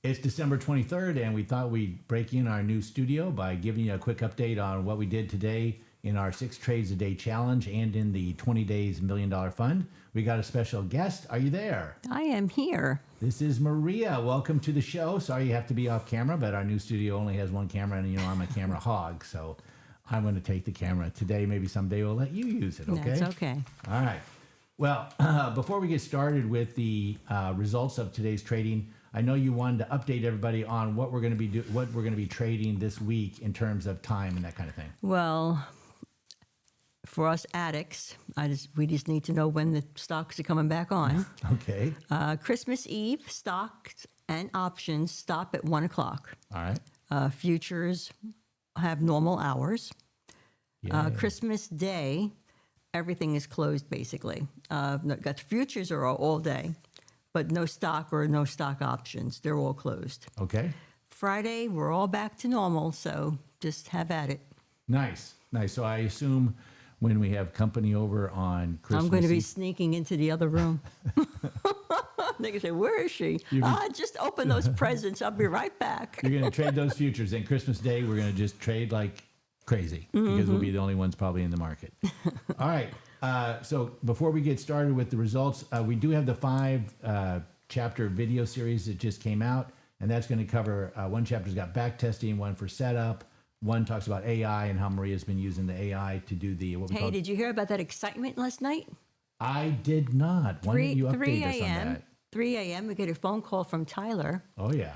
It's December 23rd, and we thought we'd break in our new studio by giving you a quick update on what we did today in our 6 Trades a Day challenge and in the 20 Days $1 Million Fund. We got a special guest. Are you there? I am here. This is Maria. Welcome to the show. Sorry you have to be off camera, but our new studio only has one camera, and I'm a camera hog, so I'm going to take the camera today. Maybe someday we'll let you use it, okay? That's okay. All right. Well, before we get started with the results of today's trading, I know you wanted to update everybody on what we're going to be trading this week in terms of time and that kind of thing. Well, for us addicts, we just need to know when the stocks are coming back on. Okay. Christmas Eve, stocks and options stop at 1 o'clock. All right. Futures have normal hours. Christmas Day, everything is closed basically. Got futures are all day, but no stock or no stock options. They're all closed. Okay. Friday, we're all back to normal, so just have at it. Nice. So I assume when we have company over on Christmas I'm going to be Eve, sneaking into the other room. They can say, where is she? Just open those presents. I'll be right back. You're going to trade those futures. And Christmas Day, we're going to just trade like crazy because we'll be the only ones probably in the market. All right. So before we get started with the results, we do have the 5-chapter video series that just came out. And that's going to cover, one chapter's got back testing, one for setup. One talks about AI and how Maria's been using the AI to do the what we call. Hey, did you hear about that excitement last night? I did not. Why don't you update us on that? 3 a.m. we get a phone call from Tyler. Oh, yeah.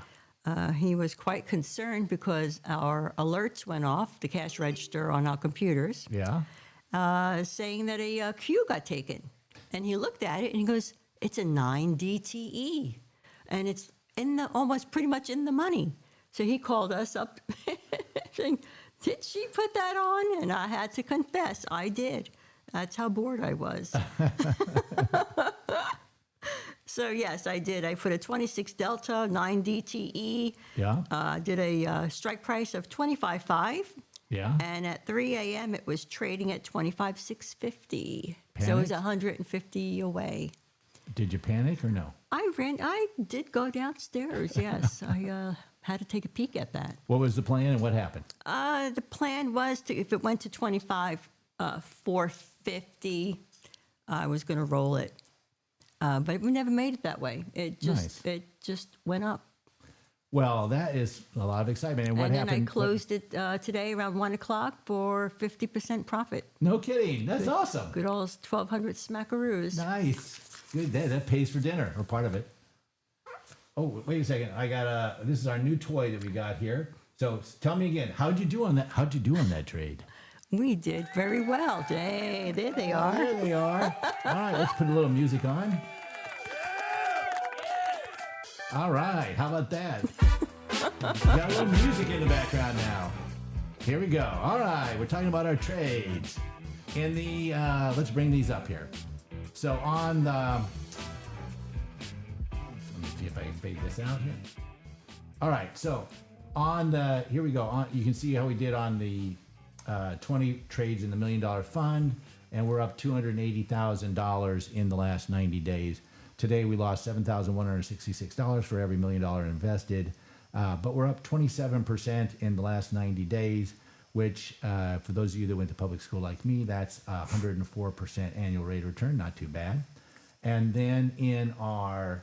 He was quite concerned because our alerts went off, the cash register on our computers, saying that a queue got taken. And he looked at it and he goes, it's a 9 DTE. And it's almost pretty much in the money. So he called us up saying, did she put that on? And I had to confess, I did. That's how bored I was. So, yes, I did. I put a 26 Delta, 9 DTE. Yeah. Did a strike price of 25.5. Yeah. And at 3 a.m., it was trading at 25,650. So it Panicked? was 150 away. Did you panic or no? I did go downstairs, yes. I had to take a peek at that. What was the plan and what happened? The plan was if it went to 450, I was going to roll it. But we never made it that way. It just went up. Well, that is a lot of excitement. And what happened? And then I closed it today around 1 o'clock for 50% profit. No kidding. That's awesome. Good old 1,200 smackaroos. Nice. Good. That pays for dinner or part of it. Oh, wait a second. I got this is our new toy that we got here. So tell me again, how'd you do on that trade? We did very well. Hey, there they are. There they are. All right, let's put a little music on. All right, how about that? Got a little music in the background now. Here we go. All right, we're talking about our trades. In the let's bring these up here. So on the, let me see if I can fade this out here. All right, so on the, here we go. You can see how we did on the 20 trades in the $1 Million Fund, and we're up $280,000 in the last 90 days. Today we lost $7,166 for every $1 million invested, but we're up 27% in the last 90 days, which for those of you that went to public school like me, that's 104% annual rate of return, not too bad. And then in our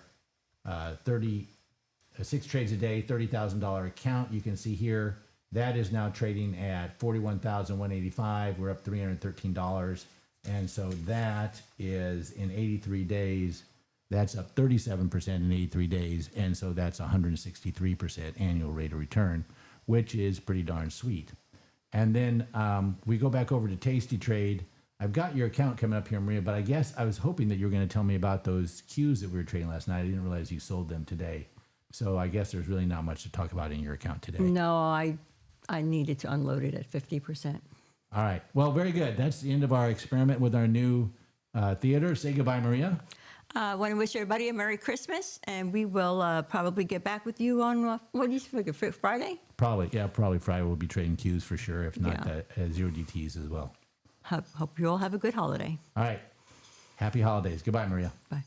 6 trades a day, $30,000 account, you can see here, that is now trading at $41,185. We're up $313. And so that is in 83 days, that's up 37% in 83 days. And so that's 163% annual rate of return, which is pretty darn sweet. And then we go back over to Tasty Trade. I've got your account coming up here, Maria, but I guess I was hoping that you were going to tell me about those cues that we were trading last night. I didn't realize you sold them today. So I guess there's really not much to talk about in your account today. No, I needed to unload it at 50%. All right. Well, very good. That's the end of our experiment with our new theater. Say goodbye, Maria. I want to wish everybody a Merry Christmas, and we will probably get back with you on, what do you figure, Friday? Probably Friday we'll be trading cues for sure, if not zero DTs as well. Hope you all have a good holiday. All right. Happy holidays. Goodbye, Maria. Bye.